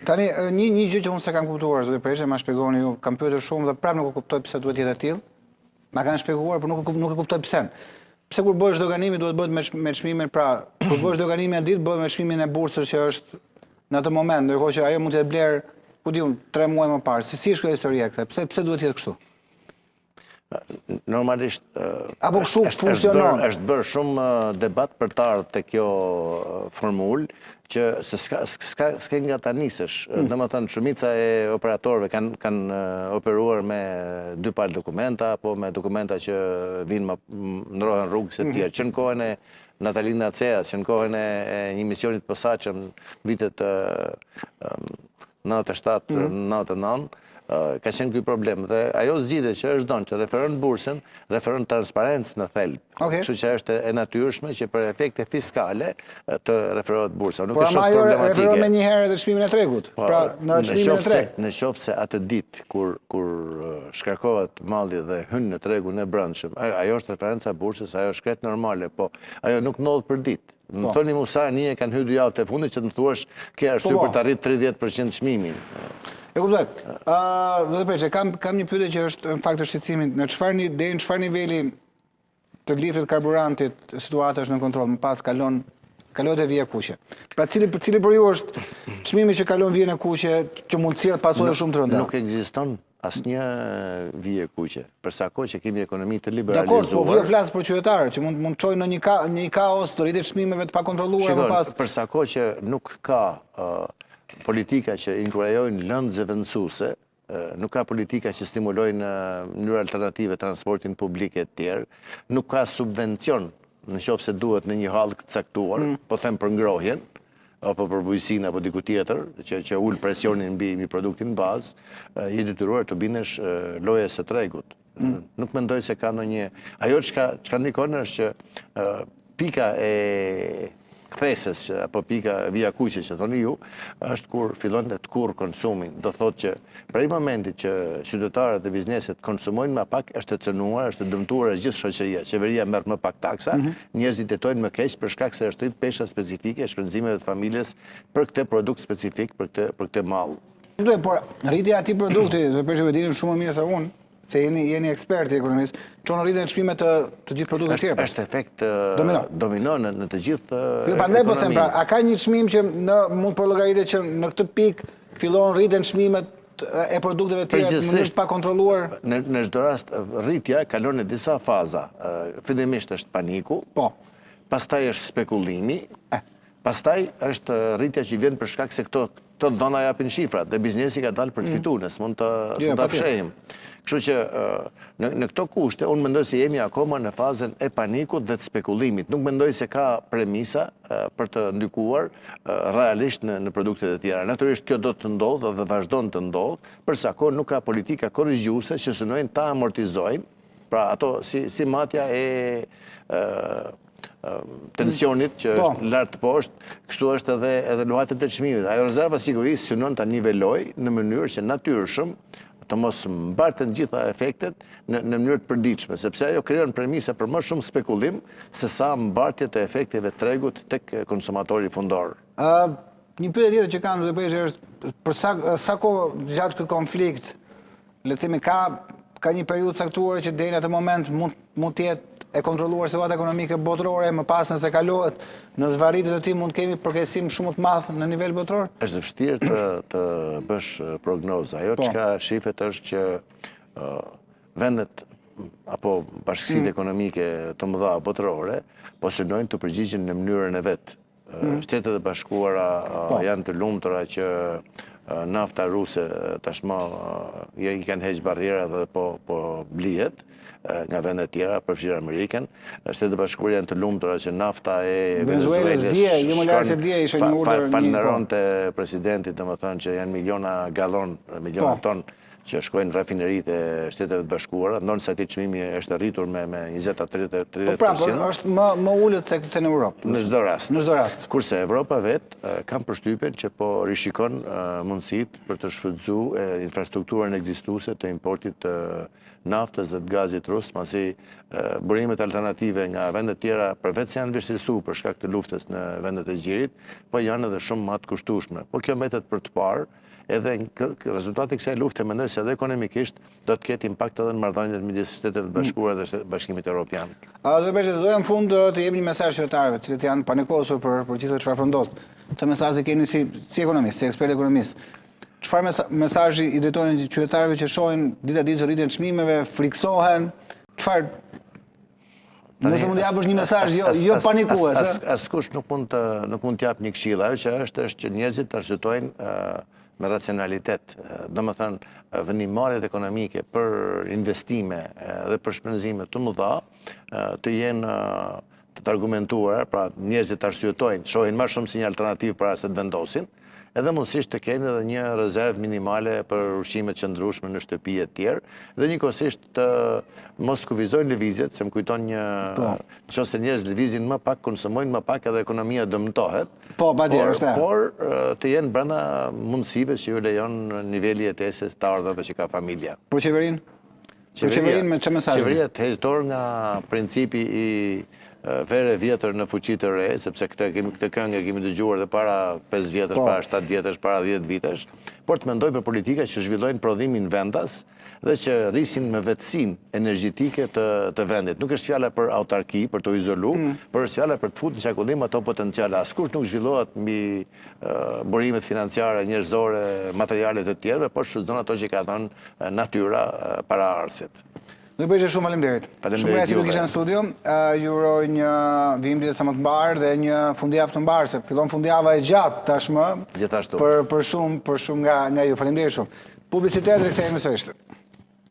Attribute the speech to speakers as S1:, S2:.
S1: Tani, një gjë që unë se kam kuptuar, zotë Periqe, ma shpjegoni ju, kam pyetur shumë dhe prapë nuk e kuptoj pse duhet jetë e tillë. Ma kanë shpjeguar, por nuk e kuptoj pse. Pse kur bësh doganimi duhet bëhet me çmimin, pra kur bësh doganimin e ditë bëhet me çmimin e bursës që është në atë moment, ndërkohë që ajo mund të jetë bler, ku diun, 3 muaj më parë. Si është kjo historia kësaj? Pse duhet të jetë kështu?
S2: Normalisht
S1: apo kështu funksionon.
S2: Është bërë shumë debat për të ardhur te kjo formulë që s'ke nga ta nisësh. Domethënë shumica e operatorëve kanë operuar me 2 palë dokumenta apo me dokumenta që vinë ndrohen rrugës e tjerë. Që në kohën e Natalina Ceas, që në kohën e një misionit posaçëm vitet 97-99, ka qenë ky problem dhe ajo zgjidhje që është dhënë që referon bursën, referon transparencë në thelb. Kështu që është e natyrshme që për efekte fiskale të referohet bursa. Nuk është shumë problematike.
S1: Por referon me një herë edhe çmimin e tregut. Pra në çmimin e tregut.
S2: Në qoftë se atë ditë kur shkarkohet malli dhe hyn në tregun e brendshëm, ajo është referenca e bursës, ajo është krejt normale, po ajo nuk ndodh për ditë. Më thoni Musa, një kanë hyrë 2 javë të fundit që të thuash ke arsye për të arritur 30% çmimin.
S1: E kuptoj. Zotë Periqe, kam një pyetje që është në fakt të shqetësimit. Në çfarë niveli të litrit karburantit situata është në kontroll, më pas kalohet e vije kuqe. Pra cili për ju është çmimi që kalon vijen e kuqe që mund të sjellë pasojë shumë të rënda?
S2: Nuk ekziston asnjë vije kuqe. Për sa kohë që kemi ekonomi të liberalizuar.
S1: Dakor, po vjen flas për qytetarët që mund çojnë në një kaos të rritet çmimeve të pakontrolluara më pas.
S2: Për sa kohë që nuk ka politika që inkurajojnë lëndë zëvendësuese, nuk ka politika që stimulojnë në mënyrë alternative transportin publik e tjerë, nuk ka subvencion në qoftë se duhet në një hallë të caktuar, po them për ngrohjen, apo për bujqësinë apo diku tjetër, që ul presionin mbi produktin bazë, je detyruar të bindesh lojës së tregut. Nuk mendoj se ka ndonjë. Ajo çka ndikon është që pika e ktheses apo pika vija kuqe që thoni ju, është kur fillon të kurr konsumin. Do thotë që prej momentit që qytetarët dhe bizneset konsumojnë më pak, është e cënuar, është e dëmtuar gjithë shoqëria. Qeveria merr më pak taksa, njerëzit jetojnë më keq për shkak se është rrit pesha specifike, shpenzimeve të familjes për këtë produkt specifik, për këtë mall.
S1: Por rritja e atij produkti, do të e dini shumë më mirë se unë, se jeni eksperti ekonomist, çon rritjen e çmimeve të gjithë produkteve tjera.
S2: Është efekt domino në të gjithë
S1: prandaj po them, a ka një çmim që mund të llogaritet që në këtë pikë fillon rriten çmimet e produkteve të tjera në mënyrë të pakontrolluar?
S2: Në çdo rast rritja kalon në disa faza. Fillimisht është paniku, pastaj është spekulimi, pastaj është rritja që vjen për shkak se këto dhona japin shifrat dhe biznesi ka dalë për të fituar, ne s'mund ta fshehim. Kështu që në këto kushte, unë mendoj se jemi akoma në fazën e panikut dhe të spekulimit. Nuk mendoj se ka premisa për të ndikuar realisht në produktet e tjera. Natyrisht kjo do të ndodhë dhe vazhdon të ndodhë, përsa kohë nuk ka politika korrigjuese që synojnë ta amortizojnë, pra ato si matja e tensionit që është lartë poshtë, kështu është edhe luhatet e çmimit. Ajo rezerva sigurisë synon ta nivelojë në mënyrë që natyrshëm të mos mbarten gjitha efektet në mënyrë të përditshme, sepse ajo krijon premisa për më shumë spekulim se sa mbartje të efekteve të tregut tek konsumatori fundor.
S1: Një pyetje tjetër që kam është për sa kohë gjatë ky konflikt, le të themi ka një periudhë caktuar që deri në atë moment mund të jetë e kontrolluar situata ekonomike botërore, më pas nëse kalohet në zvarritjet e tij mund kemi përkeqësim shumë të madh në nivel botror?
S2: Është vështirë të bësh prognozë. Ajo çka shifet është që vendet apo bashkësitë ekonomike të mëdha botërore po synojnë të përgjigjen në mënyrën e vet. Shtetet e Bashkuara janë të lumtura që nafta ruse tashmë i kanë heqë barriera dhe po blihet nga vendet tjera, përfshirë Amerikën. Shtetet e Bashkuara janë të lumtura që nafta e Venezuelës falënderonte presidentit, domethënë që janë miliona gallon, miliona ton që shkojnë rafineritë e Shteteve të Bashkuara, ndonë se ati çmimi është arritur me 20-30%.
S1: Po pra, është më ullët se në Europë.
S2: Në çdo rast.
S1: Në çdo rast.
S2: Kurse Evropa vetë kam përshtypjen që po rishikon mundësitë për të shfrytzuar infrastrukturën ekzistuese të importit të naftës dhe të gazit rus, pasi burimet alternative nga vendet tjera, përveç se janë vështirësuar për shkak të luftës në vendet e Zgjerit, po janë edhe shumë më të kushtueshme. Po kjo mbetet për të parë, edhe rezultati i kësaj lufte mendoj se edhe ekonomikisht do të ketë impakt edhe në marrëdhëniet midis Shteteve të Bashkuara dhe Bashkimit Evropian.
S1: Doja në fund të jepni një mesazh qytetarëve, të cilët janë panikosur për gjithë çfarë po ndodh. Çfarë mesazhi keni si ekonomist, si ekspert ekonomist? Çfarë mesazhi i drejtojnë qytetarëve që shohin ditë rritjen e çmimeve, friksohen? Çfarë Nëse mund të japësh një mesazh jo panikues,
S2: askush nuk mund të jap një këshill. Ajo që është që njerëzit të arsytojnë me racionalitet. Domethënë vendimarrjet ekonomike për investime dhe për shpenzime të mëdha të jenë të argumentuara, pra njerëzit të arsytojnë, shohin më shumë si një alternativë para se të vendosin, edhe mundësisht të kenë edhe një rezervë minimale për ushqimet qëndrueshme në shtëpi e tjerë, dhe njëkohësisht të mos kufizojnë lëvizjet, se më kujton nëse njerëz lëvizin më pak, konsumojnë më pak, edhe ekonomia dëmtohet. Por të jenë brenda mundësive që ju lejon niveli jetesës të ardhurave që ka familja.
S1: Për qeverinë? Për qeverinë me çfarë mesazhi?
S2: Qeveria të heqë dorë nga principi i vere vjetër në fuqi të re, sepse këtë këngë kemi dëgjuar dhe para 5 vjetësh, para 7 vjetësh, para 10 vitesh, por të mendoj për politika që zhvillojnë prodhimin vendas dhe që rrisin me vetësinë energjetike të vendit. Nuk është fjala për autarki, për të izolu, por është fjala për të futur në çarkullim ato potenciale. Askush nuk zhvillohet mbi burimet financiare, njerëzore, materiale të tjerëve, por shfrytëzon ato që ka dhënë natyra para arsit.
S1: Nuk bëjë shumë faleminderit. Shumë mirë që du kisha në studio. Ju uroj një vijim ditë sa më të mbarë dhe një fundjavë të mbarë, se fillon fundjava e gjatë tashmë.
S2: Gjithashtu.
S1: Për shumë nga ju. Faleminderit shumë. Publicitet dhe kthehemi sërish.